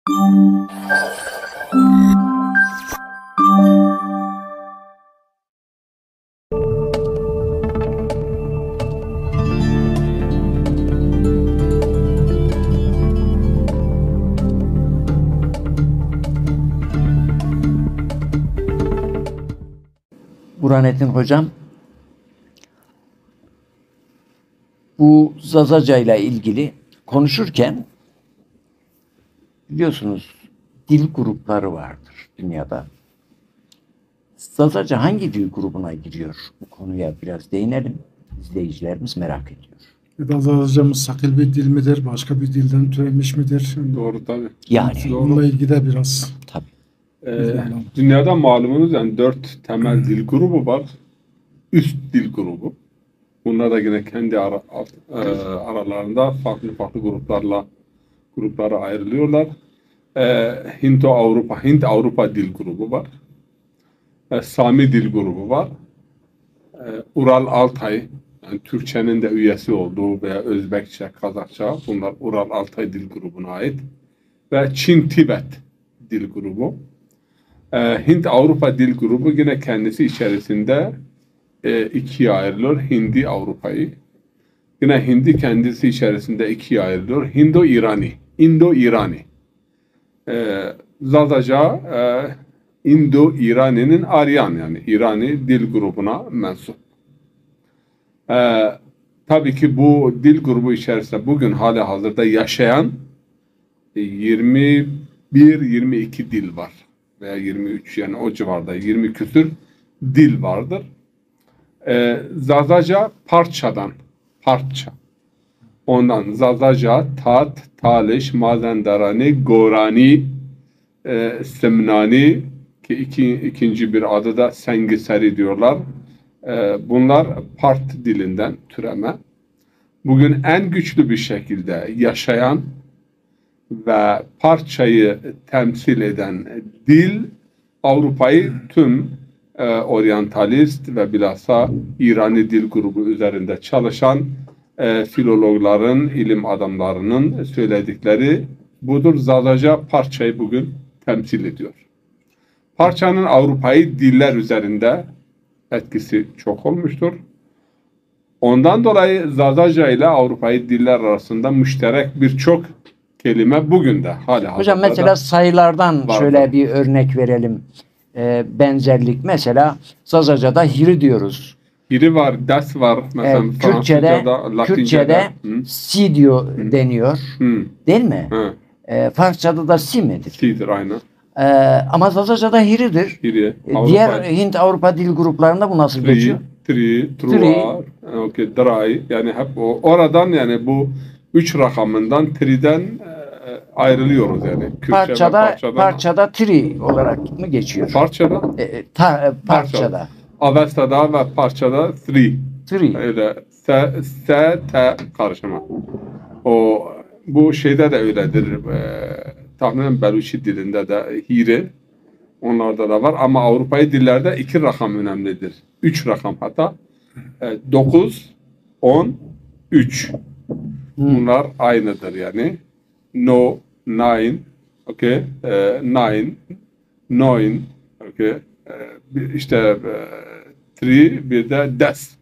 Burhanettin Hocam, bu Zazaca ile ilgili konuşurken biliyorsunuz dil grupları vardır dünyada. Zazaca hangi dil grubuna giriyor? Bu konuya biraz değinelim. İzleyicilerimiz merak ediyor. Zazaca müstakil bir dil midir? Başka bir dilden türemiş midir? Doğru tabii. Yani. Bununla ilgili de biraz. Tabii. Dünyada malumunuz yani 4 temel dil grubu var. Üst dil grubu. Bunlar da yine kendi aralarında farklı gruplara ayrılıyorlar. Hint-Avrupa dil grubu var. Sami dil grubu var. Ural-Altay, yani Türkçenin de üyesi olduğu veya Özbekçe, Kazakça, bunlar Ural-Altay dil grubuna ait. Ve Çin-Tibet dil grubu. Hint-Avrupa dil grubu yine kendisi içerisinde ikiye ayrılıyor. Hindi-Avrupa'yı. Yine Hindi kendisi içerisinde ikiye ayrılıyor. Indo-İrani. Zazaca Indo-İrani'nin Aryan, yani İrani dil grubuna mensup. Tabii ki bu dil grubu içerisinde bugün hala hazırda yaşayan 21-22 dil var. Veya 23, yani o civarda 20 küsür dil vardır. Zazaca parça. Ondan Zazaca, Tat, Taliş, Mazendarani, Gorani, Semnani ki ikinci bir adı da Sengiseri diyorlar. Bunlar Part dilinden türeme. Bugün en güçlü bir şekilde yaşayan ve parçayı temsil eden dil, Avrupa'yı tüm oryantalist ve bilhassa İrani dil grubu üzerinde çalışan filologların, ilim adamlarının söyledikleri budur. Zazaca parçayı bugün temsil ediyor. Parçanın Avrupa'yı diller üzerinde etkisi çok olmuştur. Ondan dolayı Zazaca ile Avrupa'yı diller arasında müşterek birçok kelime bugün de hala. Hocam mesela sayılardan vardır. Şöyle bir örnek verelim. Benzerlik mesela Zazaca'da hiri diyoruz. Hiri var, des var. Mesela Kürtçe'de si deniyor. Değil mi? Farsça'da da si midir? Si'dir aynen. Ama Zazaca'da hiridir. Hiri. Diğer Hint-Avrupa dil gruplarında bu nasıl geçiyor? Truar, dray, yani hep oradan, yani bu 3 rakamından tri'den ayrılıyoruz yani. Parçada tri olarak mı geçiyor? Parçada? Parçada. Avesta'da ve parçada three. Öyle S, T karışımı. Bu şeyde de öyledir. Tahminen Beluçi dilinde de hiri. Onlarda da var ama Avrupa'yı dillerde 2 rakam önemlidir. 3 rakam hatta. 9, 10, 3. Bunlar aynıdır yani. No, nine, okay, nine, okay. İşte three, bir de des.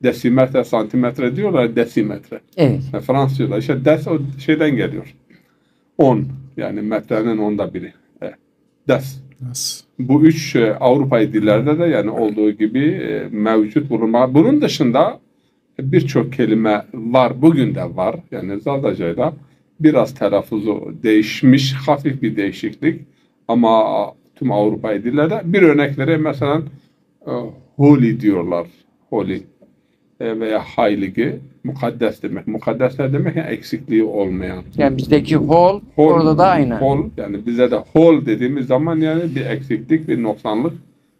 Desimetre, santimetre diyorlar, desimetre. Evet. Fransızlar işte des o şeyden geliyor. 10, yani metrenin 10'da biri. Des. Bu 3 Avrupa dillerde de yani olduğu gibi mevcut bulunma. Bunun dışında birçok kelime var, bugün de var. Yani Zazaca'da biraz telaffuzu değişmiş, hafif bir değişiklik. Ama tüm Avrupa dillerde bir örnekleri mesela holy diyorlar. Holy veya heilige, mukaddes demek. Mukaddes ne demek? Yani eksikliği olmayan. Yani bizdeki whole orada da aynı. Whole, yani bize de whole dediğimiz zaman yani bir eksiklik, bir noksanlık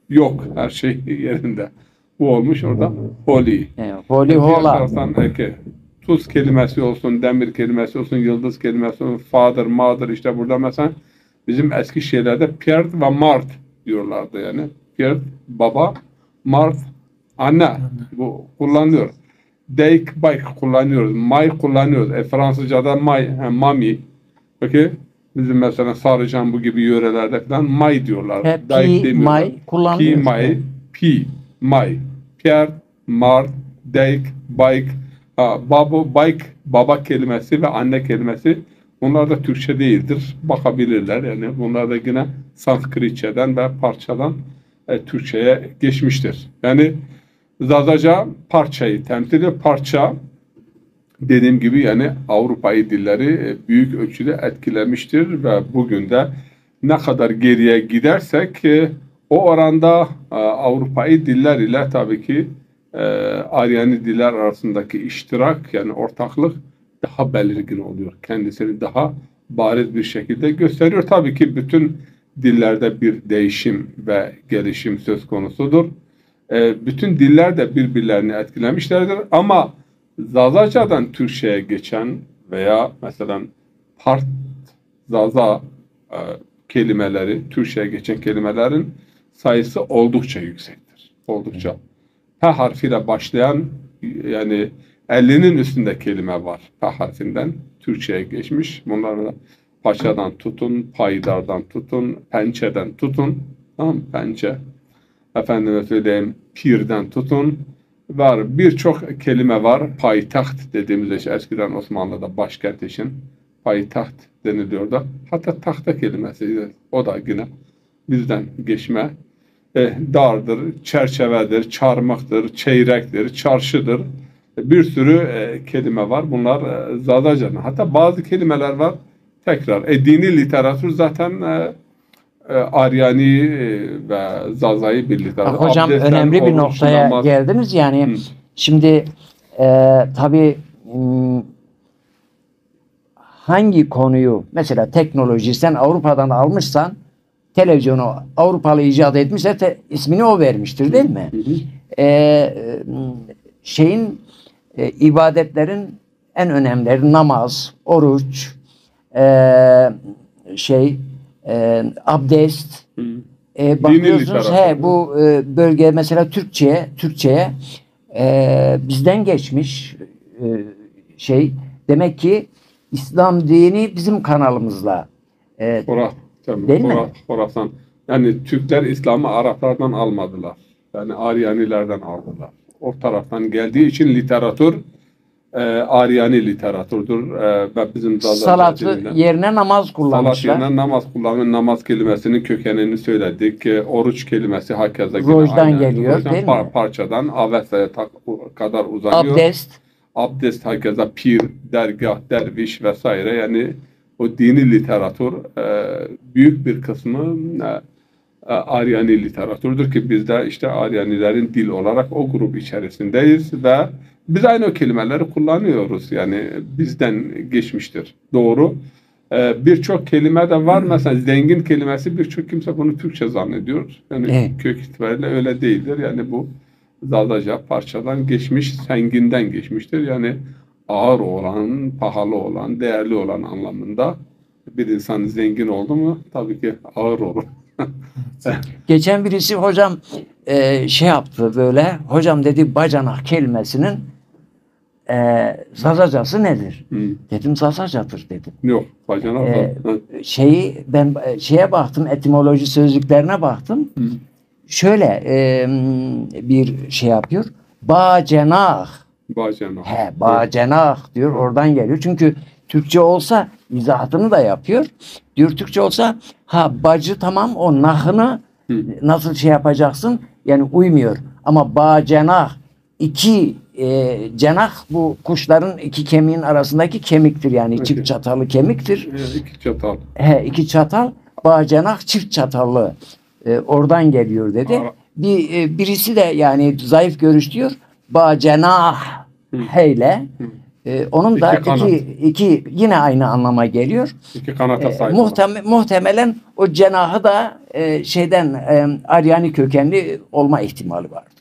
yok. Her şey yerinde. Bu olmuş orada holy. Yani holy hola. Tuz kelimesi olsun, demir kelimesi olsun, yıldız kelimesi olsun, father, mother, işte burada mesela bizim eski şeylerde Pierd ve Mart diyorlardı yani. Pierd, baba, Mart, anne. Bu kullanılıyor. Dake, bike kullanıyoruz. My kullanıyoruz. Fransızca'da my, mami. Okay? Bizim mesela Sarıcan bu gibi yörelerde falan may diyorlar. Hep Dayık pi, demiyorlar. may kullanılıyor. Pi, may, pi, may. Pier, mart, dayık, bayık, babo, bayık, baba kelimesi ve anne kelimesi bunlar da Türkçe değildir. Bakabilirler. Yani bunlar da yine Sanskritçeden ve parçadan Türkçe'ye geçmiştir. Yani Zazaca parçayı temsil ediyor. Parça dediğim gibi yani Avrupa'yı dilleri büyük ölçüde etkilemiştir ve bugün de ne kadar geriye gidersek o oranda Avrupa'yı diller ile tabii ki Aryani diller arasındaki iştirak yani ortaklık daha belirgin oluyor. Kendisini daha bariz bir şekilde gösteriyor. Tabii ki bütün dillerde bir değişim ve gelişim söz konusudur. Bütün diller de birbirlerini etkilemişlerdir ama Zazaca'dan Türkçe'ye geçen veya mesela part, zaza kelimeleri, Türkçe'ye geçen kelimelerin sayısı oldukça yüksektir. Oldukça. P harfiyle başlayan yani 50'nin üstünde kelime var. P harfinden Türkçe'ye geçmiş. Bunlar da paçadan tutun, paydardan tutun, pençeden tutun. Tamam mı? Pençe. Efendime söyleyeyim pirden tutun. Var birçok kelime var. Payitaht dediğimiz eskiden Osmanlı'da başkent için payitaht deniliyordu. Hatta tahta kelimesi o da yine bizden geçme. Dardır, çerçevedir, çarmıhtır, çeyrektir, çarşıdır. Bir sürü kelime var. Bunlar Zazaca'nın. Hatta bazı kelimeler var. Tekrar dini literatür zaten Aryani ve Zaza'yı birlikte. Hocam önemli bir noktaya geldiniz. Yani şimdi tabii hangi konuyu mesela teknoloji sen Avrupa'dan almışsan televizyonu Avrupalı icat etmişse ismini o vermiştir değil mi? İbadetlerin en önemlileri namaz, oruç, abdest. Bakıyorsunuz bu bölge mesela Türkçe'ye bizden geçmiş demek ki İslam dini bizim kanalımızla değil mi? Horasan. Yani Türkler İslam'ı Araplardan almadılar. Yani Aryanilerden aldılar. O taraftan geldiği için literatür Aryani literatürdür ve bizim salatı yerine namaz kullanmışlar. Salat yerine namaz kullanıyor. Namaz kelimesinin kökenini söyledik. Oruç kelimesi hakeza Roj'dan geliyor değil mi? Parçadan Avesa'ya kadar uzanıyor. Abdest hakeza pir, dergah, derviş vesaire yani o dini literatür büyük bir kısmı Aryani literatürdür ki biz de işte Aryanilerin dil olarak o grup içerisindeyiz ve biz aynı o kelimeleri kullanıyoruz. Yani bizden geçmiştir. Doğru. Birçok kelime de var. Mesela zengin kelimesi birçok kimse bunu Türkçe zannediyor. Yani kök itibariyle öyle değildir. Yani bu Zazaca parçadan geçmiş, zenginden geçmiştir. Yani ağır olan, pahalı olan, değerli olan anlamında bir insan zengin oldu mu tabii ki ağır olur. Geçen birisi hocam yaptı böyle. Hocam dedi bacanak kelimesinin Zazacası nedir? Dedim Zazacadır dedim. Yok, bacanak. Ben baktım etimoloji sözlüklerine baktım. Şöyle bir yapıyor. Bacenah. Bacenah diyor oradan geliyor. Çünkü Türkçe olsa izahatını da yapıyor. Diyor Türkçe olsa bacı tamam o nahını nasıl yapacaksın? Yani uymuyor. Ama bacenah iki cenah bu kuşların iki kemiğin arasındaki kemiktir yani çift çatallı kemiktir. İki çatal. İki çatal. Bacenah çift çatallı. Oradan geliyor dedi. Birisi de yani zayıf görüş diyor. Bacenah heyle. Onun da iki yine aynı anlama geliyor. İki kanata sahip. Muhtemelen o cenahı da Aryani kökenli olma ihtimali vardır.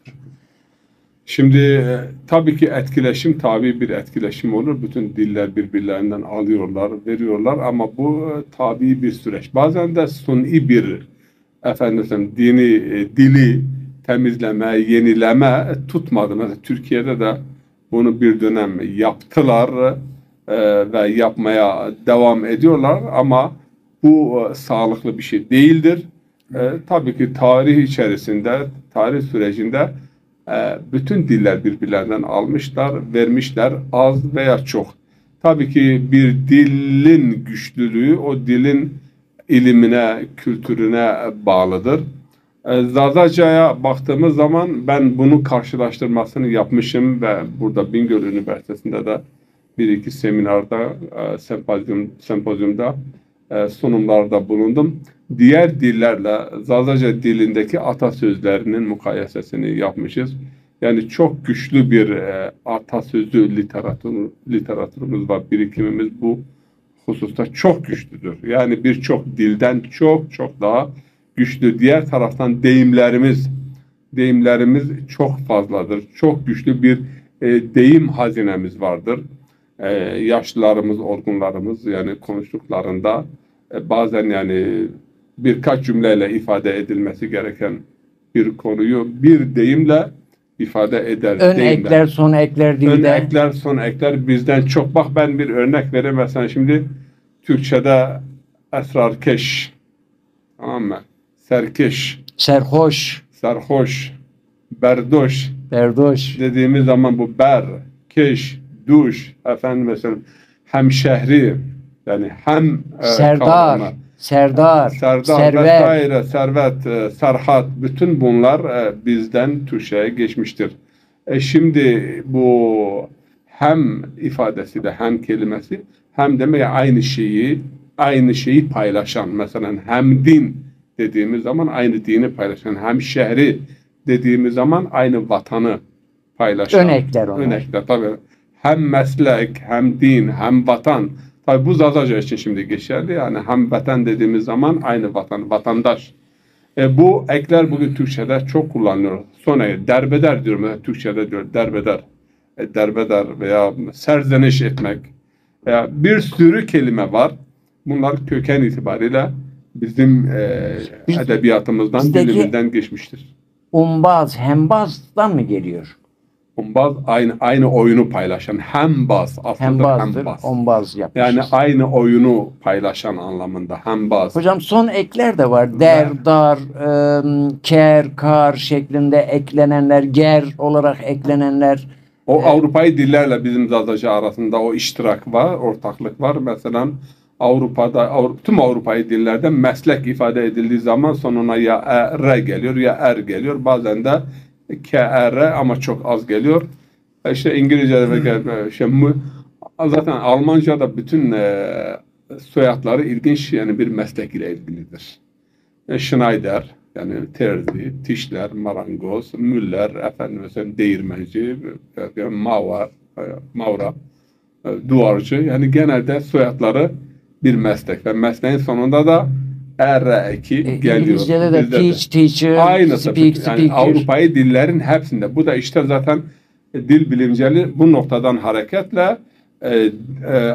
Şimdi tabii ki etkileşim tabii bir etkileşim olur. Bütün diller birbirlerinden alıyorlar, veriyorlar ama bu tabii bir süreç. Bazen de suni bir dili temizleme, yenileme tutmadı. Mesela Türkiye'de de bunu bir dönem yaptılar ve yapmaya devam ediyorlar ama Bu sağlıklı bir şey değildir. Tabii ki tarih içerisinde, tarih sürecinde bütün diller birbirlerinden almışlar, vermişler az veya çok. Tabii ki bir dilin güçlülüğü o dilin ilimine, kültürüne bağlıdır. Zazaca'ya baktığımız zaman ben bunu karşılaştırmasını yapmışım ve burada Bingöl Üniversitesi'nde de bir iki seminarda, sempozyumda sunumlarda bulundum. Diğer dillerle Zazaca dilindeki atasözlerinin mukayesesini yapmışız. Yani çok güçlü bir atasözü literatürümüz var, birikimimiz bu hususta çok güçlüdür. Yani birçok dilden çok daha güçlü. Diğer taraftan deyimlerimiz çok fazladır. Çok güçlü bir deyim hazinemiz vardır. Yaşlılarımız, olgunlarımız yani konuştuklarında bazen yani birkaç cümleyle ifade edilmesi gereken bir konuyu bir deyimle ifade eder. Ön ekler, son ekler dilde. Ön ekler, son ekler bizden çok. Bak ben bir örnek vereyim. Mesela şimdi Türkçe'de esrarkeş, tamam mı? Serkeş, sarhoş, berdoş dediğimiz zaman bu keş, duş, efendim mesela hemşehri, yani serdar, servet, vesaire, servet, serhat, bütün bunlar bizden Türkçe'ye geçmiştir. Şimdi bu hem ifadesi de hem kelimesi hem demek aynı şeyi paylaşan, mesela hem din dediğimiz zaman aynı dini paylaşan, hem şehri dediğimiz zaman aynı vatanı paylaşan. Örnekler tabii. Hem meslek, hem din, hem vatan. Tabii bu Zazaca için şimdi geçerli. Yani hem vatan dediğimiz zaman aynı vatan, vatandaş. Bu ekler bugün Türkçe'de çok kullanılıyor. Sonra derbeder diyorum. Türkçe'de diyor derbeder. Derbeder veya serzeniş etmek. Veya bir sürü kelime var. Bunlar köken itibariyle bizim edebiyatımızdan, dilimizden geçmiştir. Umbaz, hembazdan mı geliyor? Umbaz aynı oyunu paylaşan, hembaz aslında hembaz. Umbaz yapmışız. Yani aynı oyunu paylaşan anlamında hembaz. Hocam son ekler de var. Der, dar, ker, kar şeklinde eklenenler, ger olarak eklenenler. O Avrupa'yı dillerle bizim Zazaca arasında o iştirak var, ortaklık var. Mesela tüm Avrupa'yı dillerde meslek ifade edildiği zaman sonuna ya r geliyor ya er geliyor. Bazen de KR ama çok az geliyor. İşte İngilizce'de zaten Almanca'da bütün soyadları ilginç, yani bir meslek ile ilgilidir. Schneider yani terzi, Tischler, marangoz, Müller, değirmenci, Maurer, duvarcı, yani genelde soyadları bir meslek ve mesleğin sonunda da R2 geliyor. İngilizce'de de teacher, aynısı. Yani Avrupa'yı dillerin hepsinde. Bu da işte zaten dil bilimcileri bu noktadan hareketle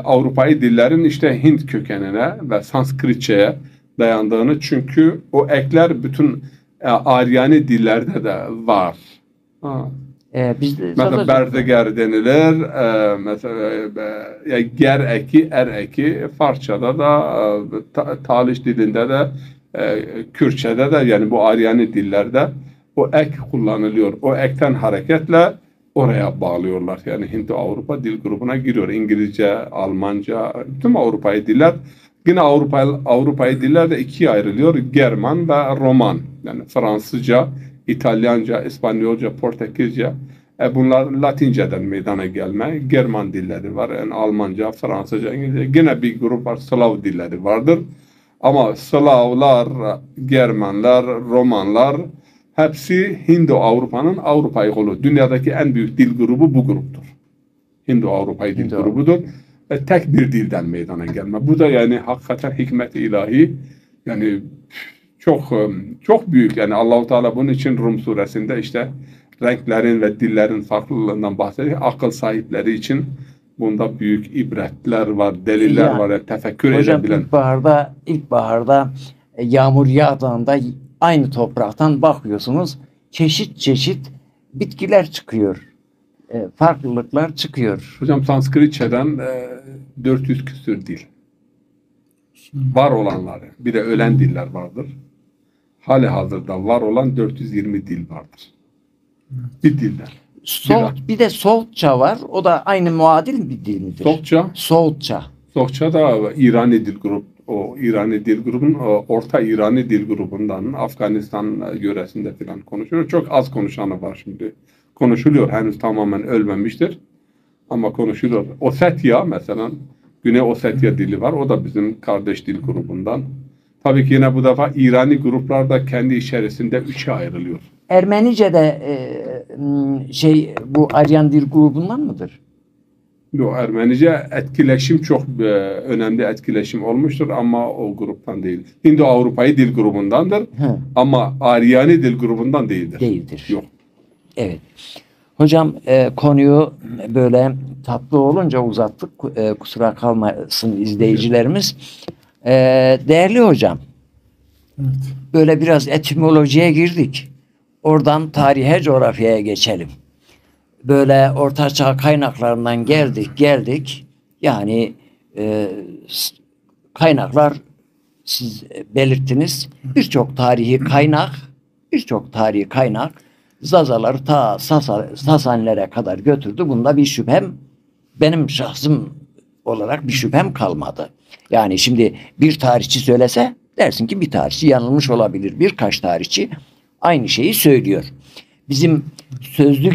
Avrupa'yı dillerin işte Hint kökenine ve Sanskritçe'ye dayandığını, çünkü o ekler bütün Aryani dillerde de var. Mesela berdeger denilir, mesela ger eki, er eki, Farsçada da, Taliş dilinde de, Kürtçe'de de, yani bu Aryani dillerde o ek kullanılıyor. O ekten hareketle oraya bağlıyorlar. Yani Hint-Avrupa dil grubuna giriyor. İngilizce, Almanca, tüm Avrupa'yı diller. Yine Avrupa'yı diller de ikiye ayrılıyor. German ve Roman. Yani Fransızca, İtalyanca, İspanyolca, Portekizce. Bunlar Latince'den meydana gelme. German dilleri var. Yani Almanca, Fransızca, İngilizce. Yine bir grup var. Slav dilleri vardır. Ama Slavlar, Germanlar, Romanlar hepsi Hindu-Avrupa'nın Avrupa'yı kolu. Dünyadaki en büyük dil grubu bu gruptur. Hindu-Avrupa'yı dil grubudur. Tek bir dilden meydana gelme. Bu da yani hakikaten hikmet-i ilahi. Yani çok büyük. Yani Allah-u Teala bunun için Rum suresinde işte renklerin ve dillerin farklılığından bahsediyor. Akıl sahipleri için bunda büyük ibretler var, deliller var. Yani tefekkür edebilen. İlkbaharda yağmur yağdığında aynı topraktan bakıyorsunuz. Çeşit çeşit bitkiler çıkıyor. Farklılıklar çıkıyor. Hocam Sanskritçeden 400 küsür dil. Var olanları. Bir de ölen diller vardır. Hali hazırda var olan 420 dil vardır. Bir dilden. Bir de Soğutça var. O da aynı muadil bir dil midir? Soğutça. Soğutça da İrani dil grubu. O İrani dil grubunun Orta İrani dil grubundan Afganistan yöresinde falan konuşuyor. Çok az konuşanı var şimdi. Konuşuluyor. Henüz tamamen ölmemiştir. Ama konuşuluyor. Osetya mesela Güney Osetya dili var. O da bizim kardeş dil grubundan. Tabii ki yine bu defa İrani gruplar da kendi içerisinde üçe ayrılıyor. Ermenice de bu Aryan dil grubundan mıdır? Yok, Ermenice etkileşim çok önemli etkileşim olmuştur ama o gruptan değil. Indo-Avrupa'yı dil grubundandır ama Aryani dil grubundan değildir. Değildir. Yok. Evet. Hocam konuyu böyle tatlı olunca uzattık. Kusura kalmasın izleyicilerimiz. Değerli hocam, Evet. böyle biraz etimolojiye girdik. Oradan tarihe, coğrafyaya geçelim. Böyle ortaçağ kaynaklarından geldik. Yani kaynaklar siz belirttiniz. Birçok tarihi kaynak Zazaları ta Sasanilere kadar götürdü. Bunda bir şüphem, benim şahsım olarak bir şüphem kalmadı. Yani şimdi bir tarihçi söylese dersin ki bir tarihçi yanılmış olabilir. Birkaç tarihçi aynı şeyi söylüyor. Bizim sözlü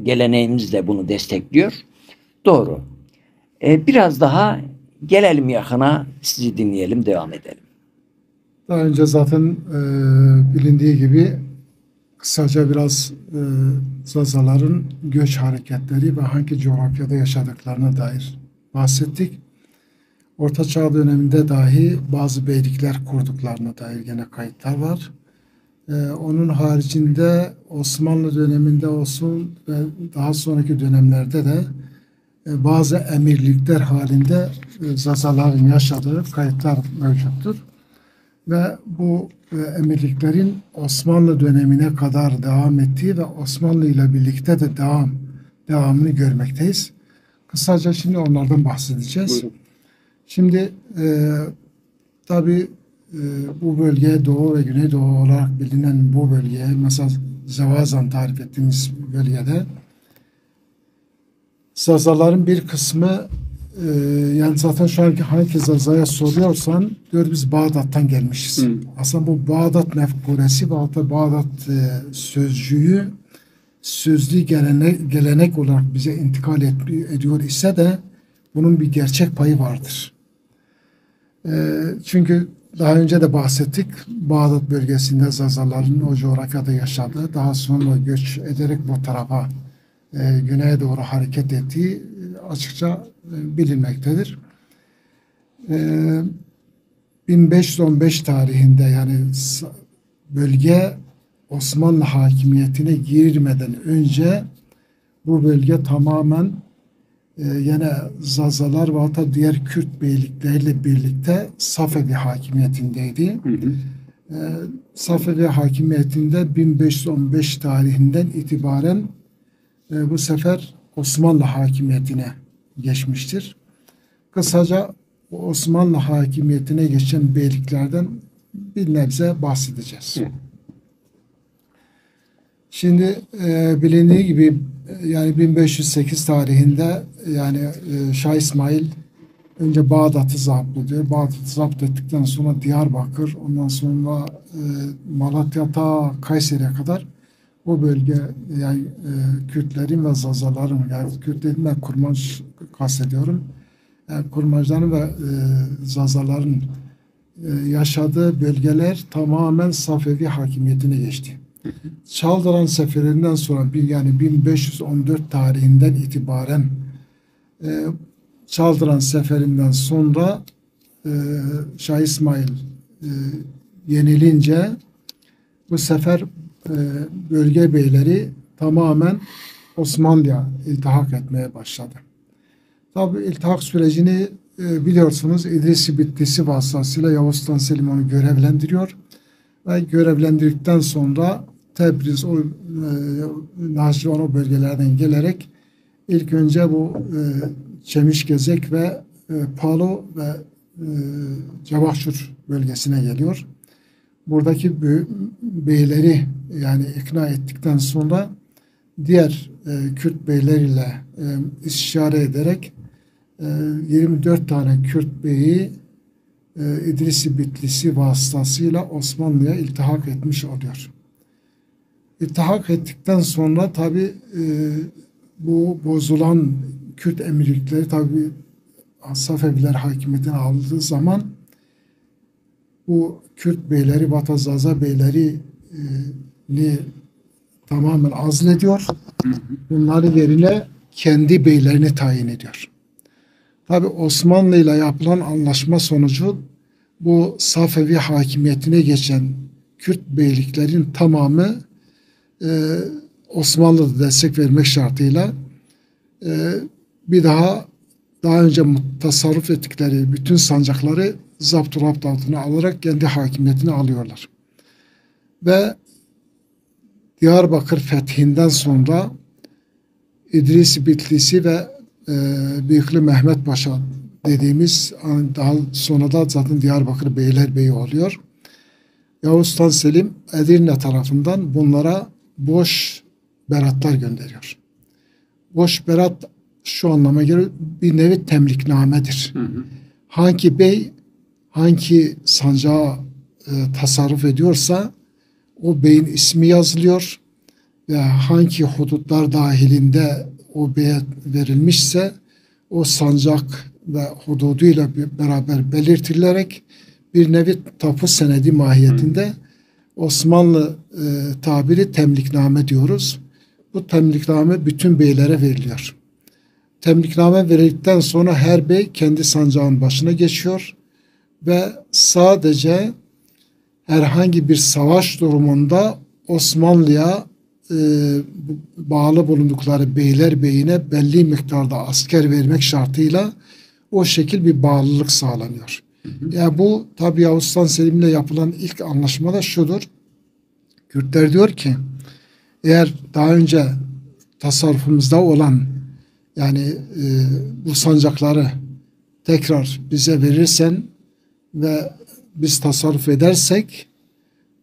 geleneğimiz de bunu destekliyor. Doğru. Biraz daha gelelim yakına, sizi dinleyelim, devam edelim. Daha önce zaten bilindiği gibi kısaca biraz Zazaların göç hareketleri ve hangi coğrafyada yaşadıklarına dair bahsettik. Orta Çağ döneminde dahi bazı beylikler kurduklarına dair gene kayıtlar var. Onun haricinde Osmanlı döneminde olsun ve daha sonraki dönemlerde de bazı emirlikler halinde Zazaların yaşadığı kayıtlar mevcuttur. Ve bu emirliklerin Osmanlı dönemine kadar devam ettiği ve Osmanlı ile birlikte de devamını görmekteyiz. Kısaca şimdi onlardan bahsedeceğiz. Buyurun. Şimdi tabii bu bölgeye Doğu ve Güneydoğu olarak bilinen bu bölgeye, mesela Zavazan tarif ettiğimiz bölgede Zazaların bir kısmı yani zaten şu anki hangi Zaza'ya soruyorsan diyor biz Bağdat'tan gelmişiz. Aslında bu Bağdat mefkuresi ve hatta Bağdat sözcüğü sözlü gelenek olarak bize intikal ediyor ise de bunun bir gerçek payı vardır. Çünkü daha önce de bahsettik. Bağdat bölgesinde Zazaların o coğrafyada yaşadığı, daha sonra göç ederek bu tarafa güneye doğru hareket ettiği açıkça bilinmektedir. 1515 tarihinde yani bölge Osmanlı hakimiyetine girmeden önce bu bölge tamamen yine Zazalar ve hatta diğer Kürt beylikleriyle birlikte Safevi hakimiyetindeydi. Safevi hakimiyetinde 1515 tarihinden itibaren bu sefer Osmanlı hakimiyetine geçmiştir. Kısaca Osmanlı hakimiyetine geçen beyliklerden bir nebze bahsedeceğiz. Şimdi bilindiği gibi yani 1508 tarihinde yani Şah İsmail önce Bağdat'ı zapt ediyor. Bağdat'ı zapt ettikten sonra Diyarbakır, ondan sonra Malatya ta Kayseri'ye kadar o bölge yani Kürtlerin ve Zazaların, yani Kürtlerin ve Kurmaç kastediyorum. Yani Kurmaçların ve Zazaların yaşadığı bölgeler tamamen Safevi hakimiyetine geçti. Çaldıran seferinden sonra yani 1514 tarihinden itibaren Çaldıran seferinden sonra Şah İsmail yenilince bu sefer bölge beyleri tamamen Osmanlı'ya iltihak etmeye başladı. Tabi iltihak sürecini biliyorsunuz İdris-i Bitlisi vasıtasıyla Yavuz Sultan Selim onu görevlendiriyor. Ve görevlendirdikten sonra Tebriz, Nahçıvan o bölgelerden gelerek ilk önce bu Çemişgezek ve Palo ve Cevahşur bölgesine geliyor. Buradaki beyleri yani ikna ettikten sonra diğer Kürt beyleriyle istişare ederek 24 tane Kürt beyi İdrisi Bitlisi vasıtasıyla Osmanlı'ya iltihak etmiş oluyor. İltihak ettikten sonra tabi bu bozulan Kürt emirlikleri tabi Safeviler hakimiyetini aldığı zaman bu Kürt beyleri, Vatazaza beyleri tamamen azlediyor. Bunların yerine kendi beylerini tayin ediyor. Tabi Osmanlı ile yapılan anlaşma sonucu bu Safevi hakimiyetine geçen Kürt beyliklerin tamamı Osmanlı'da destek vermek şartıyla bir daha önce tasarruf ettikleri bütün sancakları zapturapt altına alarak kendi hakimiyetini alıyorlar. Ve Diyarbakır fethinden sonra İdris Bitlisi ve Büyüklü Mehmet Paşa dediğimiz daha sonra da zaten Diyarbakır Beylerbeyi oluyor. Yavuz Sultan Selim Edirne tarafından bunlara boş beratlar gönderiyor. Boş berat şu anlama geliyor, bir nevi temliknamedir. Hangi bey hangi sancağı tasarruf ediyorsa o beyin ismi yazılıyor ve hangi hudutlar dahilinde o beye verilmişse o sancak ve hududuyla beraber belirtilerek bir nevi tapu senedi mahiyetinde Osmanlı tabiri temlikname diyoruz. Bu temlikname bütün beylere veriliyor. Temlikname verildikten sonra her bey kendi sancağın başına geçiyor ve sadece herhangi bir savaş durumunda Osmanlı'ya bağlı bulundukları beylerbeyine belli miktarda asker vermek şartıyla o şekil bir bağlılık sağlanıyor. Yani bu tabi Yavuz Sultan Selim'le yapılan ilk anlaşmada şudur. Kürtler diyor ki eğer daha önce tasarrufumuzda olan yani bu sancakları tekrar bize verirsen ve biz tasarruf edersek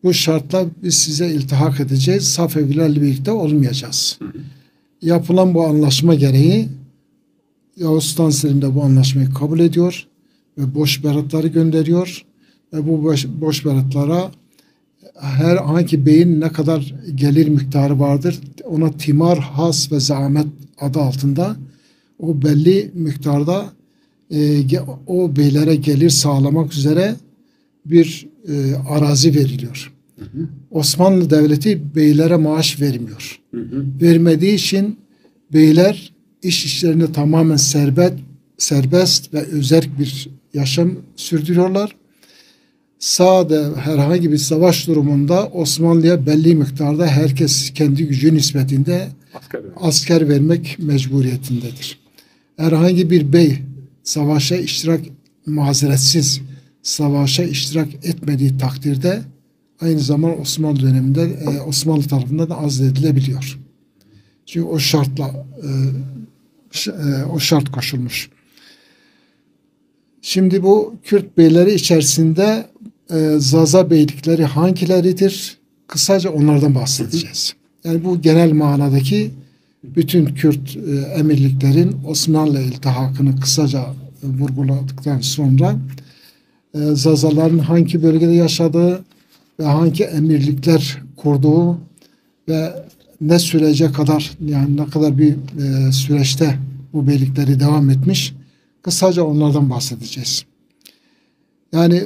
bu şartla biz size iltihak edeceğiz. Safevilerle birlikte olmayacağız. Yapılan bu anlaşma gereği Yavuz Sultan Selim de bu anlaşmayı kabul ediyor ve boş beratları gönderiyor ve bu boş beratlara her hangi beyin ne kadar gelir miktarı vardır ona timar, has ve zahmet adı altında o belli miktarda o beylere gelir sağlamak üzere bir arazi veriliyor. Osmanlı Devleti beylere maaş vermiyor. Vermediği için beyler iş işlerini tamamen serbest ve özerk bir yaşam sürdürüyorlar. Sade herhangi bir savaş durumunda Osmanlı'ya belli miktarda herkes kendi gücü nispetinde asker vermek mecburiyetindedir. Herhangi bir bey savaşa iştirak mazeretsiz savaşa iştirak etmediği takdirde aynı zaman Osmanlı döneminde Osmanlı tarafından da azledilebiliyor. Çünkü o şartla o şart koşulmuş. Şimdi bu Kürt beyleri içerisinde Zaza beylikleri hangileridir? Kısaca onlardan bahsedeceğiz. Yani bu genel manadaki bütün Kürt emirliklerin Osmanlı iltihakını kısaca vurguladıktan sonra Zazaların hangi bölgede yaşadığı ve hangi emirlikler kurduğu ve ne sürece kadar yani ne kadar bir süreçte bu beylikleri devam etmiş kısaca onlardan bahsedeceğiz. Yani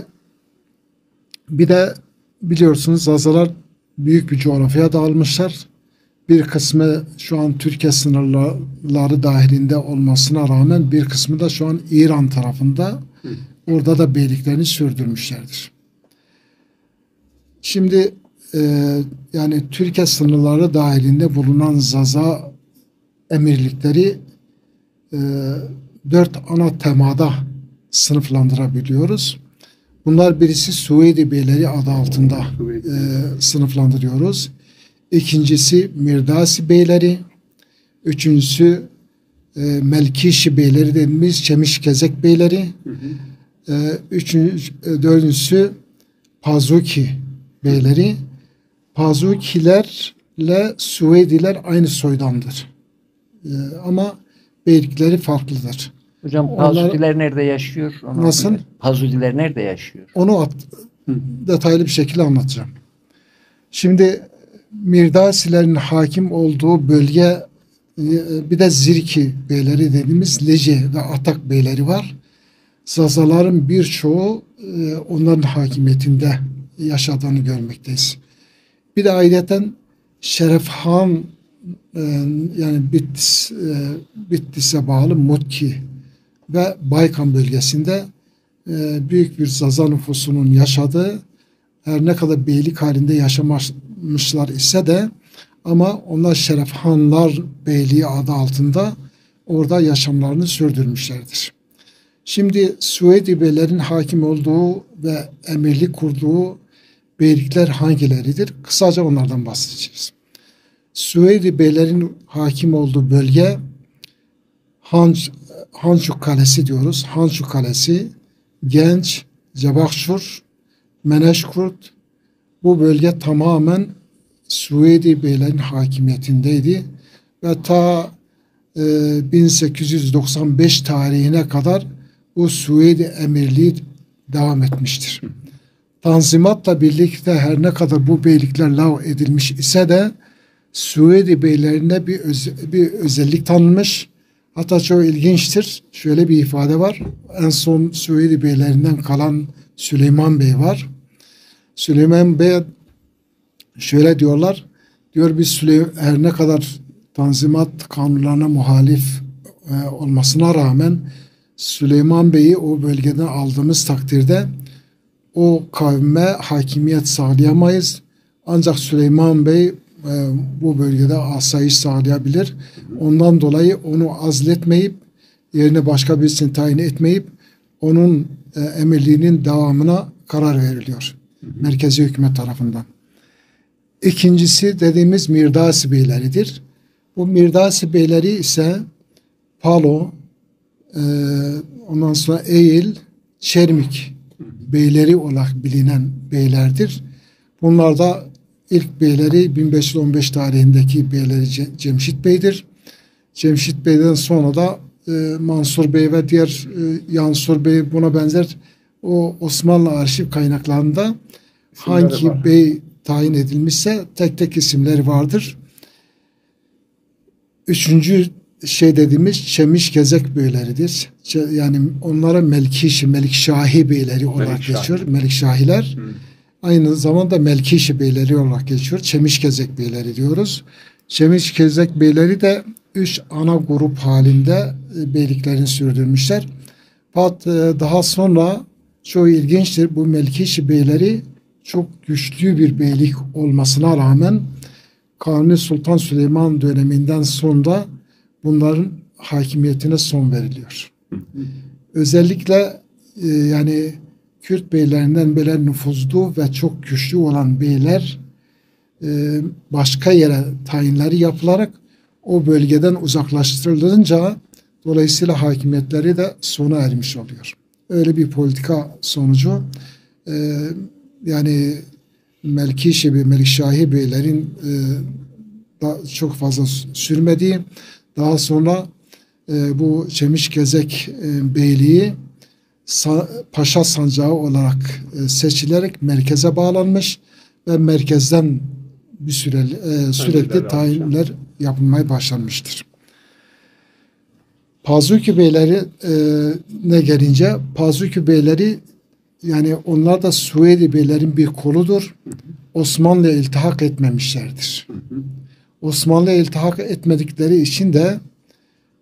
bir de biliyorsunuz Zazalar büyük bir coğrafyaya dağılmışlar. Bir kısmı şu an Türkiye sınırları dahilinde olmasına rağmen bir kısmı da şu an İran tarafında. Orada da beyliklerini sürdürmüşlerdir. Şimdi yani Türkiye sınırları dahilinde bulunan Zaza emirlikleri 4 ana temada sınıflandırabiliyoruz. Bunlar birisi Suudi Beyleri adı altında sınıflandırıyoruz. İkincisi Mirdasi Beyleri. Üçüncüsü Melkişi Beyleri dediğimiz Çemişkezek Beyleri. Dördüncüsü Pazuki beyleri. Pazukilerle Suediler aynı soydandır. Ama beylikleri farklıdır. Hocam Pazudiler nerede yaşıyor? Nasıl? Pazudiler nerede yaşıyor? Onu detaylı bir şekilde anlatacağım. Şimdi Mirdasilerin hakim olduğu bölge, bir de Zirki beyleri dediğimiz Lece ve Atak beyleri var. Zazaların birçoğu onların hakimiyetinde yaşadığını görmekteyiz. Bir de ayrıca Şerefhan, yani Bitlis'e bağlı Mutki ve Baykan bölgesinde büyük bir Zaza nüfusunun yaşadığı, her ne kadar beylik halinde yaşamışlar ise de ama onlar Şerefhanlar Beyliği adı altında orada yaşamlarını sürdürmüşlerdir. Şimdi Suedi beylerin hakim olduğu ve emirlik kurduğu beylikler hangileridir? Kısaca onlardan bahsedeceğiz. Suedi beylerin hakim olduğu bölge Hancuk Kalesi diyoruz. Hancuk Kalesi, Genç, Cebahşur, Meneşkurt, bu bölge tamamen Suedi beylerin hakimiyetindeydi ve ta 1895 tarihine kadar bu Suedi emirliği devam etmiştir. Tanzimatla birlikte her ne kadar bu beylikler lav edilmiş ise de Suedi beylerine bir özellik tanınmış. Hatta çok ilginçtir. Şöyle bir ifade var. En son Suedi beylerinden kalan Süleyman Bey var. Süleyman Bey şöyle diyorlar. Diyor biz her ne kadar Tanzimat kanunlarına muhalif olmasına rağmen Süleyman Bey'i o bölgeden aldığımız takdirde o kavme hakimiyet sağlayamayız. Ancak Süleyman Bey bu bölgede asayiş sağlayabilir. Ondan dolayı onu azletmeyip yerine başka birisini tayin etmeyip onun emirliğinin devamına karar veriliyor. Merkezi hükümet tarafından. İkincisi dediğimiz Mirdasi beyleridir. Bu Mirdasi beyleri ise Palo, ondan sonra Eğil, Çermik beyleri olarak bilinen beylerdir. Bunlar da ilk beyleri 1515 tarihindeki beyleri Cemşit Bey'dir. Cemşit Bey'den sonra da Mansur Bey ve diğer Yansur Bey, buna benzer o Osmanlı arşiv kaynaklarında hangi bey tayin edilmişse tek tek isimleri vardır. Üçüncü dediğimiz Çemişgezek beyleridir. Yani onlara Melikşahi beyleri olarak geçiyor. Melikşahiler. Aynı zamanda Melkişi beyleri olarak geçiyor. Çemişgezek beyleri diyoruz. Çemişgezek beyleri de 3 ana grup halinde beyliklerini sürdürmüşler. Fakat daha sonra çok ilginçtir. Bu Melkişi beyleri çok güçlü bir beylik olmasına rağmen Kanuni Sultan Süleyman döneminden sonra bunların hakimiyetine son veriliyor. Özellikle yani Kürt beylerinden böyle nüfuzlu ve çok güçlü olan beyler başka yere tayinleri yapılarak o bölgeden uzaklaştırılınca dolayısıyla hakimiyetleri de sona ermiş oluyor. Öyle bir politika sonucu yani Melikşahi beylerin çok fazla sürmediği, daha sonra bu Çemişgezek beyliği paşa sancağı olarak seçilerek merkeze bağlanmış ve merkezden bir sürekli tayinler yapılmaya başlanmıştır. Pazuki beyleri ne gelince, Pazuki beyleri yani onlar da Suedi beylerin bir koludur. Osmanlı'ya iltihak etmemişlerdir. Osmanlı'ya iltihak etmedikleri için de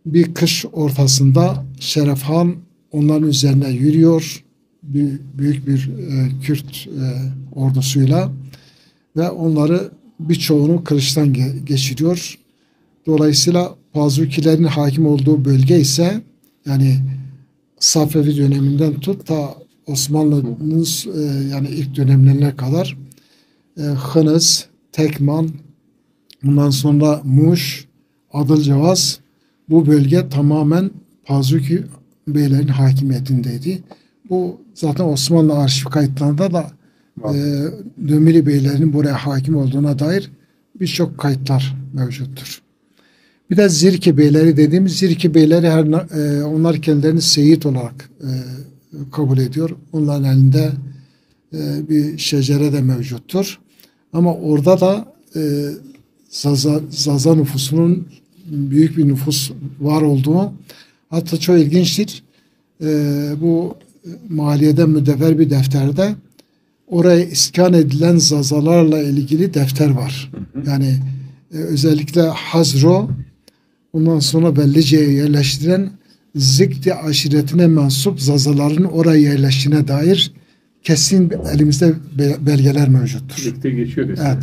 bir kış ortasında Şerefhan onların üzerine yürüyor. Büyük bir Kürt ordusuyla ve onları birçoğunu kılıçtan geçiriyor. Dolayısıyla Pazukilerin hakim olduğu bölge ise yani Safevi döneminden tut ta Osmanlı'nın yani ilk dönemlerine kadar Hınız, Tekman, bundan sonra Muş, Adılcavaz, bu bölge tamamen Pazuki beylerin hakimiyetindeydi. Bu zaten Osmanlı arşiv kayıtlarında da Dömeli beylerinin buraya hakim olduğuna dair birçok kayıtlar mevcuttur. Bir de Zirke beyleri dediğimiz Zirke beyleri onlar kendilerini seyit olarak kabul ediyor. Onların elinde bir şecere de mevcuttur. Ama orada da Zaza nüfusunun büyük bir nüfus var olduğu, hatta çok ilginçtir. Bu maliyede müdevver bir defterde oraya iskan edilen Zazalarla ilgili defter var. Yani özellikle Hazro, ondan sonra Bellice'ye yerleştiren Zikti aşiretine mensup Zazaların oraya yerleştiğine dair kesin elimizde belgeler mevcuttur. Zikti geçiyor. Evet.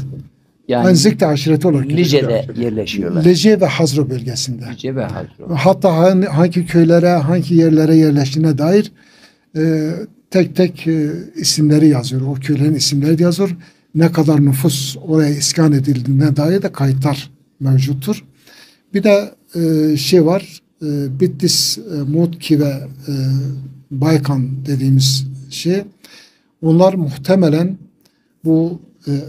Yani Zikti aşireti olarak Lice'de yerleşiyorlar. Lice ve Hazro bölgesinde. Lice ve Hazro. Hatta hangi köylere, hangi yerlere yerleştiğine dair tek tek isimleri yazıyor. O köylerin isimleri yazıyor. Ne kadar nüfus oraya iskan edildiğine dair de kayıtlar mevcuttur. Bir de şey var, Bitlis, Mutki ve Baykan dediğimiz şey. Onlar muhtemelen bu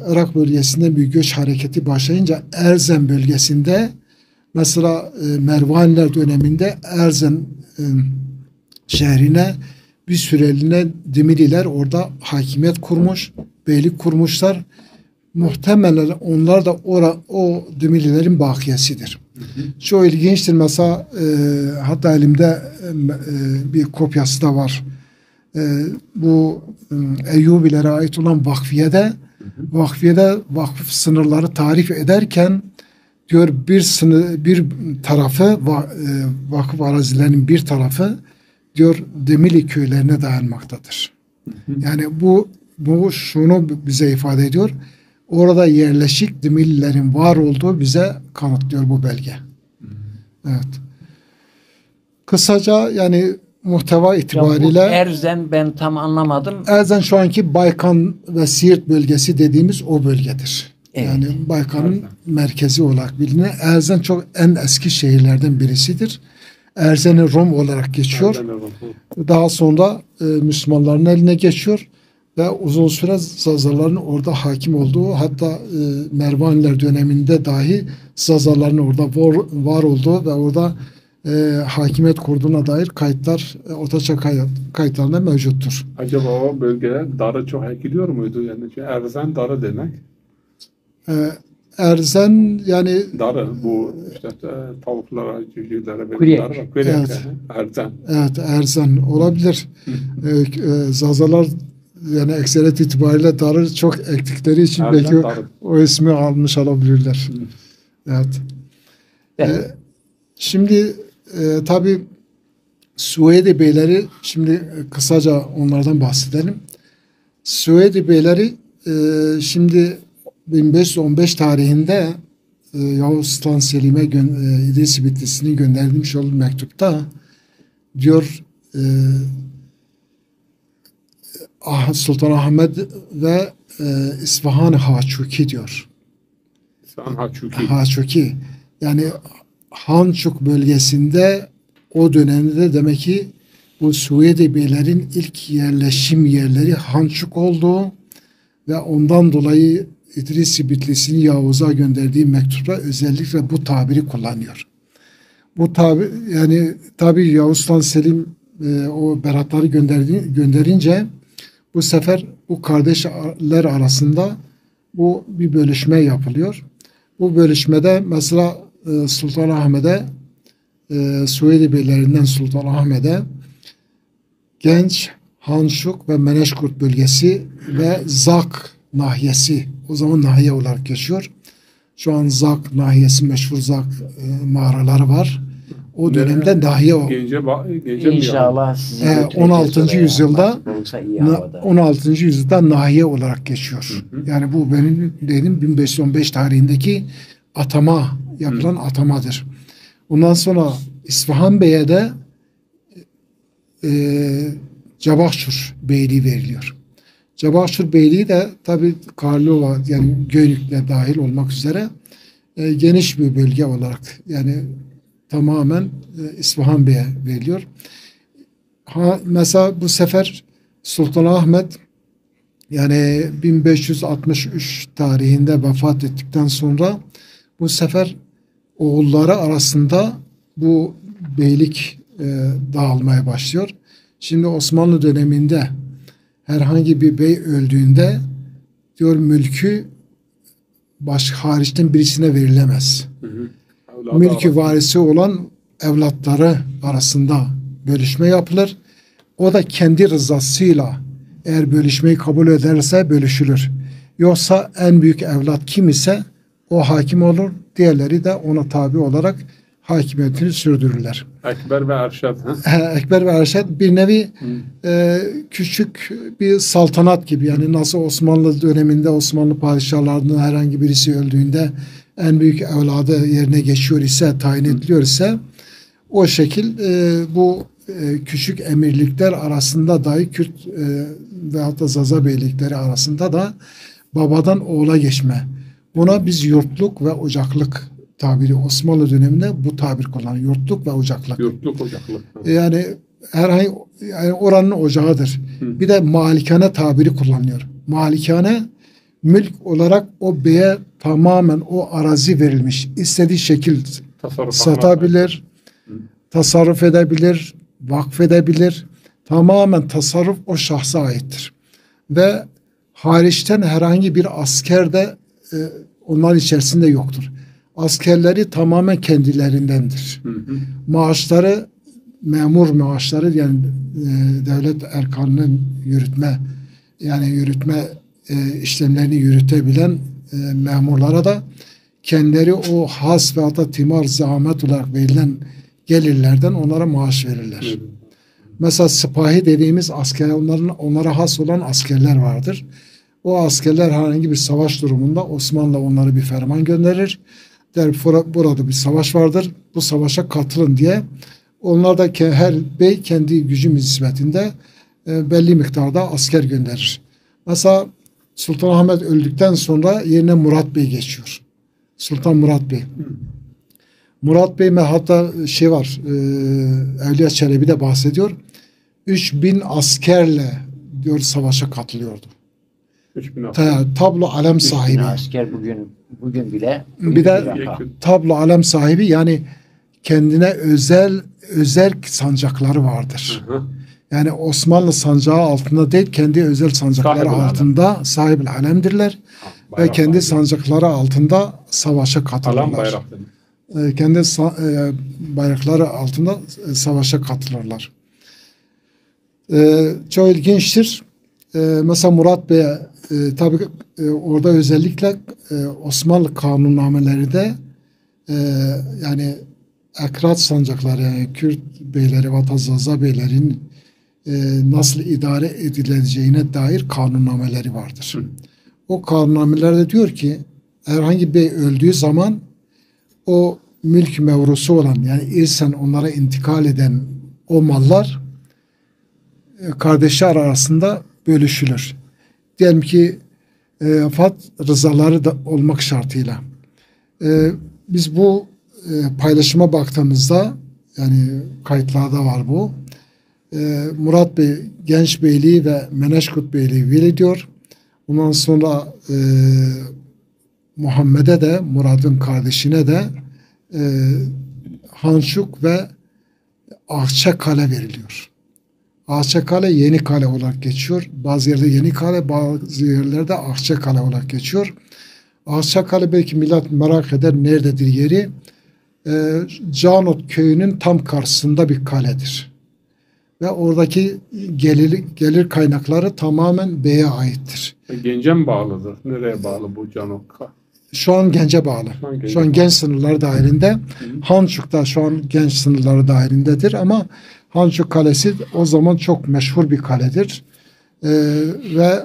Irak bölgesinde bir göç hareketi başlayınca Erzen bölgesinde, mesela Mervaniler döneminde Erzen şehrine bir süreliğine Dimililer orada hakimiyet kurmuş, beylik kurmuşlar. Muhtemelen onlar da o Dimililerin bakiyesidir. Çok ilginçtir. Mesela hatta elimde bir kopyası da var. Bu Eyyubilere ait olan vakfiyede vakıf sınırları tarif ederken diyor bir tarafı vakıf arazilerinin bir tarafı diyor Demili köylerine dayanmaktadır. Yani bu şunu bize ifade ediyor. Orada yerleşik Demililerin var olduğu bize kanıtlıyor bu belge. Evet. Kısaca yani muhteva itibariyle Erzen ben tam anlamadım. Erzen şu anki Baykan ve Siirt bölgesi dediğimiz o bölgedir. Evet. Yani Baykan'ın merkezi olarak bilinen Erzen çok en eski şehirlerden birisidir. Erzen-i Rum olarak geçiyor. Daha sonra Müslümanların eline geçiyor ve uzun süre Zazaların orada hakim olduğu, hatta Mervaniler döneminde dahi Zazaların orada var olduğu ve orada hakimiyet kurduğuna dair kayıtlar Ortaçağ kayıtlarında mevcuttur. Acaba o bölgeler darı çok ekiliyor muydu? Yani Erzen darı demek. Erzen yani darı bu işte tavuklara, cücülere Kurye. darı var. Kurye. Evet. Erzen. Evet, Erzen olabilir. Zazalar yani ekseriyet itibariyle darı çok ektikleri için Erzen belki darı. o ismi almış olabilirler. Evet. Evet. Şimdi tabii Suedi beyleri, şimdi kısaca onlardan bahsedelim. Suedi beyleri şimdi 1515 tarihinde Yavuz Sultan Selim'e İdris Bitlisi'nin göndermiş olduğu mektupta diyor Sultan Ahmet ve İsfahan Haçuki diyor. İsfahan Haçuki. Haçuki. Yani Hançuk bölgesinde o dönemde demek ki bu Suedi beylerin ilk yerleşim yerleri Hançuk olduğu ve ondan dolayı İdris Bitlisi'nin Yavuz'a gönderdiği mektupta özellikle bu tabiri kullanıyor. Bu tabir yani tabi Yavuz Sultan Selim o beratları gönderince bu sefer bu kardeşler arasında bu bir bölüşme yapılıyor. Bu bölüşmede mesela Sultan Ahmet'e Suedi beylerinden Sultan Ahmet'e Genç, Hanşuk ve Meneşkurt bölgesi ve Zak nahiyesi, o zaman nahiye olarak geçiyor. Şu an Zak nahiyesi, meşhur Zak mağaraları var. O dönemde nahiye o. İnşallah 16. yüzyılda 16. yüzyılda nahiye olarak geçiyor. Yani bu benim dediğim 1515 tarihindeki atama, yapılan atamadır. Ondan sonra İsfahan Bey'e de Cabahçur Beyliği veriliyor. Cabahçur Beyliği de tabi Karlova yani Göynük'le dahil olmak üzere geniş bir bölge olarak yani tamamen İsfahan Bey'e veriliyor. Mesela bu sefer Sultanahmet yani 1563 tarihinde vefat ettikten sonra bu sefer oğulları arasında bu beylik dağılmaya başlıyor. Şimdi Osmanlı döneminde herhangi bir bey öldüğünde diyor mülkü hariçten birisine verilemez. Mülkü varisi olan evlatları arasında bölüşme yapılır. O da kendi rızasıyla eğer bölüşmeyi kabul ederse bölüşülür. Yoksa en büyük evlat kim ise o hakim olur. Diğerleri de ona tabi olarak hakimiyetini sürdürürler. Ekber ve Erşad. Ekber ve Erşad bir nevi küçük bir saltanat gibi. Yani nasıl Osmanlı döneminde Osmanlı padişahlarının herhangi birisi öldüğünde en büyük evladı yerine geçiyor ise, tayin ediliyor ise o şekil bu küçük emirlikler arasında dahi Kürt veyahut da Zaza beylikleri arasında da babadan oğula geçme. Buna biz yurtluk ve ocaklık tabiri Osmanlı döneminde bu tabir kullanıyor. Yurtluk ve ocaklık. Yurtluk, ocaklık. Yani herhangi oranın ocağıdır. Bir de malikane tabiri kullanıyor. Malikane mülk olarak o beye tamamen o arazi verilmiş. İstediği şekil satabilir, tasarruf edebilir, vakfedebilir. Tamamen tasarruf o şahsa aittir. Ve hariçten herhangi bir asker de onların içerisinde yoktur. Askerleri tamamen kendilerindendir. Maaşları, memur maaşları yani devlet erkanının yürütme işlemlerini yürütebilen memurlara da kendileri o has ve hatta timar zahmet olarak verilen gelirlerden onlara maaş verirler. Mesela sipahi dediğimiz asker, onlara has olan askerler vardır. O askerler herhangi bir savaş durumunda Osmanlı onlara bir ferman gönderir. Der burada bir savaş vardır. Bu savaşa katılın diye. Onlar da her bey kendi gücü nispetinde belli miktarda asker gönderir. Mesela Sultanahmet öldükten sonra yerine Murat Bey geçiyor. Sultan Murat Bey. Murat Bey hatta var Evliya Çelebi de bahsediyor. 3000 askerle diyor savaşa katılıyordu. 3000 asker. Tablo alem sahibi. Asker bugün bile Bir de tablo alem sahibi yani kendine özel sancakları vardır. Yani Osmanlı sancağı altında değil, kendi özel sancakları altında sahip alemdirler. Ve kendi sancakları altında savaşa katılırlar. Kendi bayrakları altında savaşa katılırlar. Çok ilginçtir. Mesela Murat Bey tabii orada özellikle Osmanlı kanunnameleri de yani ekrat sancakları yani Kürt beyleri ve Zaza beylerin nasıl idare edileceğine dair kanunnameleri vardır. O kanunnamelerde diyor ki herhangi bir öldüğü zaman o mülk mevrusu olan yani irsen onlara intikal eden o mallar kardeşler arasında bölüşülür. Diyelim ki vefat rızaları da olmak şartıyla. Biz bu paylaşıma baktığımızda yani kayıtlarda var bu. Murat Bey Genç Beyliği ve Meneşkut Beyliği veriyor. Ondan sonra Muhammed'e de Murad'ın kardeşine de Hançuk ve Akçakale veriliyor. Akçakale Yeni Kale olarak geçiyor. Bazı yerde Yeni Kale, bazı yerlerde Akçakale olarak geçiyor. Akçakale belki millet merak eder nerededir yeri. Canot köyünün tam karşısında bir kaledir. Ve oradaki gelir kaynakları tamamen beye aittir. Gence mi bağlıdır? Nereye bağlı bu Canot? Şu an Gence bağlı. Şu an genç sınırları dahilinde. Hançuk da şu an genç sınırları dahilindedir ama Hançuk Kalesi o zaman çok meşhur bir kaledir. Ve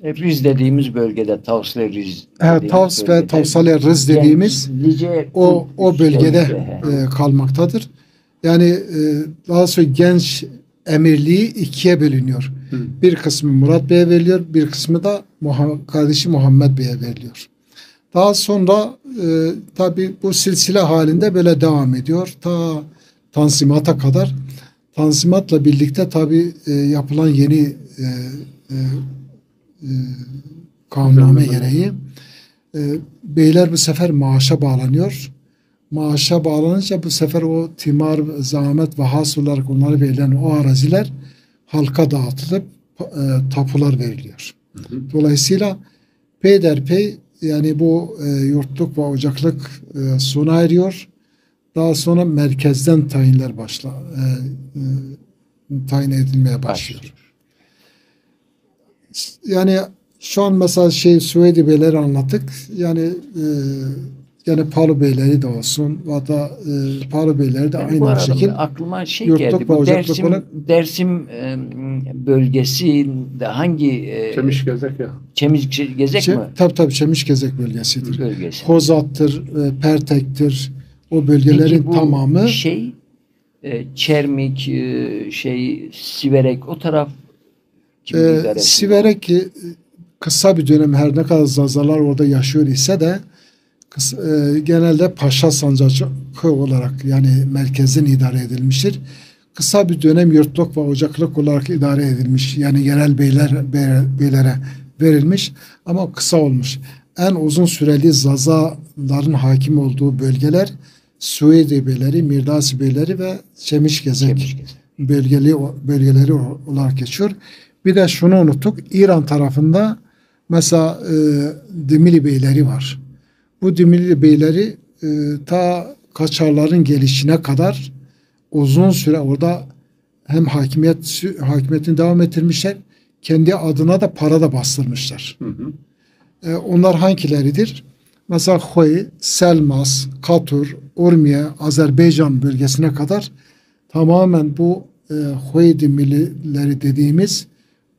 Riz dediğimiz bölgede Tavsle Riz. Tavs ve Tavsale Riz dediğimiz o bölgede kalmaktadır. Yani daha sonra genç emirliği ikiye bölünüyor. Bir kısmı Murat Bey'e veriliyor, bir kısmı da kardeşi Muhammed Bey'e veriliyor. Daha sonra tabi bu silsile halinde böyle devam ediyor. Ta Tanzimat'a kadar. Tanzimatla birlikte tabi yapılan yeni kanunname gereği beyler bu sefer maaşa bağlanıyor. Maaşa bağlanınca bu sefer o timar, zahmet ve has olarak onlara verilen o araziler halka dağıtılıp tapular veriliyor. Dolayısıyla peyderpey yani bu yurtluk ve ocaklık sona eriyor. Daha sonra merkezden tayinler tayin edilmeye başlıyor. Yani şu an mesela Suudi Beyleri anlattık. Yani Palu Beyleri de olsun ya da Palu Beyleri de Yani aynı şekilde aklıma geldi. Bu Dersim bölgesinde hangi Çemişgezek ya. Çemişgezek mi? Tabii Çemişgezek bölgesidir. Bölgesi. Hozat'tır, Pertek'tir. O bölgelerin tamamı Çermik, Siverek o taraf Siverek kısa bir dönem her ne kadar Zazalar orada yaşıyor ise de genelde Paşa Sancakı olarak yani merkezden idare edilmiştir. Kısa bir dönem yurtluk ve ocaklık olarak idare edilmiş. Yani yerel beylere verilmiş ama kısa olmuş. En uzun süreli Zazaların hakim olduğu bölgeler Suudi Beyleri, Mirdasi Beyleri ve Çemişgezek bölgeleri olarak geçiyor. Bir de şunu unuttuk. İran tarafında mesela Dimili Beyleri var. Bu Dimili Beyleri ta Kaçarların gelişine kadar uzun süre orada hem hakimiyetini devam ettirmişler. Kendi adına da para da bastırmışlar. Onlar hangileridir? Mesela Xoy, Selmas, Katur, Urmiye, Azerbaycan bölgesine kadar tamamen bu Xoy Dimilileri dediğimiz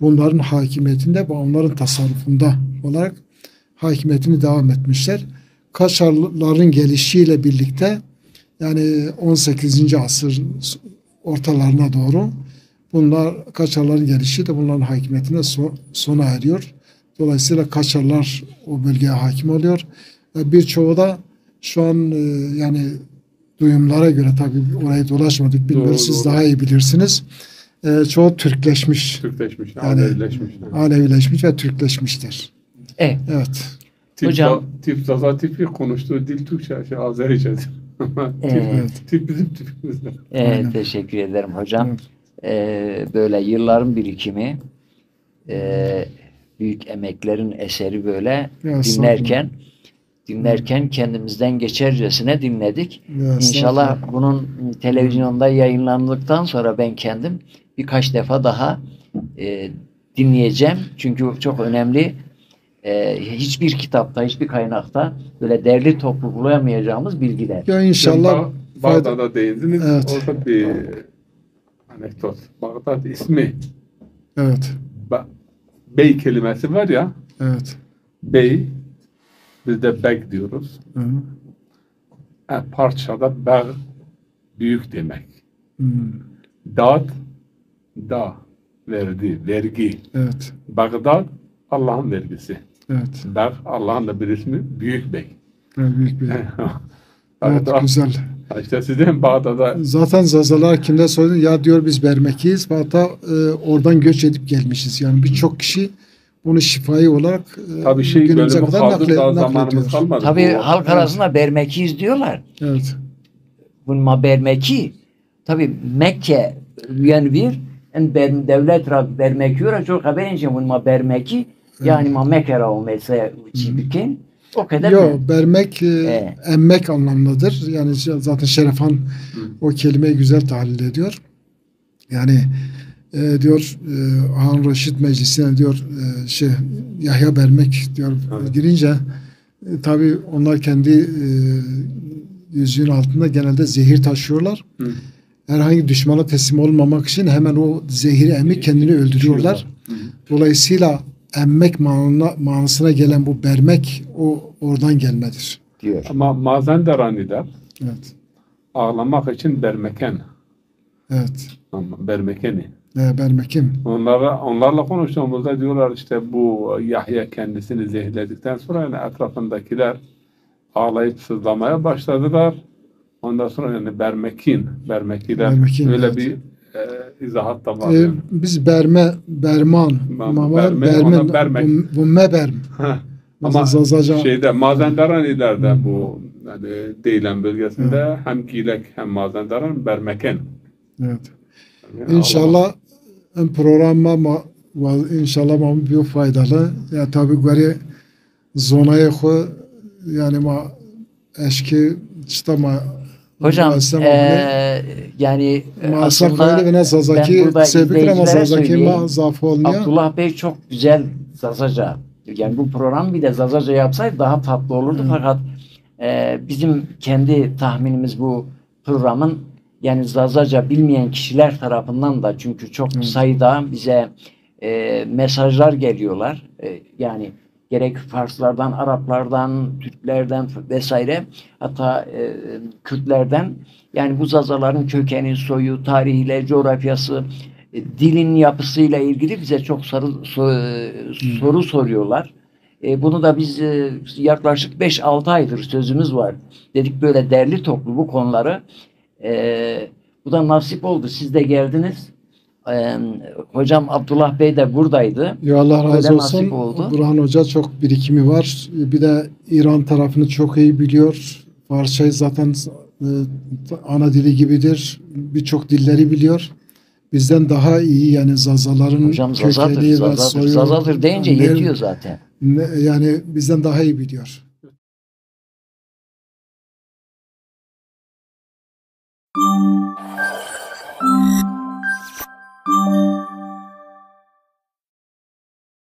bunların hakimiyetinde ve onların tasarrufunda olarak hakimiyetini devam etmişler. Kaçarların gelişiyle birlikte yani 18. asır ortalarına doğru Kaçarların gelişi de bunların hakimiyetine sona eriyor. Dolayısıyla Kaçarlar o bölgeye hakim oluyor. Birçoğu da şu an yani duyumlara göre tabii orayı dolaşmadık. Bilmiyorum siz daha iyi bilirsiniz. Çoğu Türkleşmiş. Yani, Alevileşmiş ve Türkleşmiştir. Evet. Hocam. Zaza tipi konuştuğu dil Türkçe, Azerice. Tip bizim tipimizde. Teşekkür ederim hocam. Böyle yılların birikimi, büyük emeklerin eseri böyle dinlerken kendimizden geçercesine dinledik. İnşallah bunun televizyonda yayınlandıktan sonra ben kendim birkaç defa daha dinleyeceğim. Çünkü çok önemli. Hiçbir kitapta, hiçbir kaynakta böyle derli toplu bulamayacağımız bilgiler. Ya inşallah Bağdat'a değindiniz. Evet. Orada bir anekdot. Bağdat ismi. Evet. Bey kelimesi var ya. Evet. Bey, biz de beg diyoruz. Parçada beg büyük demek. Dağ vergi. Evet. Bağdat Allah'ın vergisi. Evet. Beg Allah'ın da bir ismi Büyük Bey. Büyük Bey. Evet, güzel. İşte sizin Bağdat'da zaten Zazalar kimde sordu ya diyor biz Bermekiyiz. Hatta oradan göç edip gelmişiz. Yani birçok kişi bunu şifai olarak günümüze kadar naklediyor. Tabii halk arasında Bermekiyiz diyorlar. Evet. Bunun Bermeki tabii Mekke yani devlet Bermekiyor çok haberin bunun Bermeki yani Mekkera o mesela çipikin o kadar. Yok, bermek emmek anlamlıdır. Yani zaten Şerefan o kelimeyi güzel tahlil ediyor. Yani diyor Han Reşit Meclisi'ne diyor Yahya Bermek diyor girince tabii onlar kendi yüzüğün altında genelde zehir taşıyorlar. Herhangi düşmana teslim olmamak için hemen o zehiri emip kendini öldürüyorlar. Dolayısıyla emmek manasına gelen bu bermek oradan gelmedir. Diyor. Ama Mazandarani'de evet. Ağlamak için bermeken. Evet. Ama bermekeni. Bermekim. Onlarla konuştuğumuzda diyorlar işte bu Yahya kendisini zehirledikten sonra yani etrafındakiler ağlayıp sızlamaya başladılar. Ondan sonra yani Bermekiler öyle evet. Bir izahat da var. Biz berman, bermek. Bu meberm. Ama Zazaca şeyde Mazenderan ileride bu yani Deylen bölgesinde hem Gilek hem Mazenderan bermeken. evet. Yani İnşallah programma inşallah bir faydalı. Ya tabii göre zonaya koy yani eşki işte Hocam yani aslında ben burada izleyicilere söyleyeyim. Abdullah Bey çok güzel Zazaca. Yani bu program bir de Zazaca yapsaydı daha tatlı olurdu. Fakat bizim kendi tahminimiz bu programın yani Zazaca bilmeyen kişiler tarafından da çünkü çok sayıda bize mesajlar geliyorlar. Yani gerek Farslardan, Araplardan, Türklerden vesaire hatta Kürtlerden yani bu Zazaların kökeni, soyu, tarihiyle, coğrafyası, dilin yapısıyla ilgili bize çok soru soruyorlar. Bunu da biz yaklaşık 5-6 aydır sözümüz var. Dedik böyle derli toplu bu konuları. Bu da nasip oldu. Siz de geldiniz. Hocam Abdullah Bey de buradaydı. Ya Allah razı olsun. Burhan Hoca çok birikimi var. Bir de İran tarafını çok iyi biliyor. Farsçayı zaten ana dili gibidir. Birçok dilleri biliyor. Bizden daha iyi yani Zazaların hocam, kökeni ve soyu. Zazadır deyince yetiyor zaten. Yani bizden daha iyi biliyor. Thank you.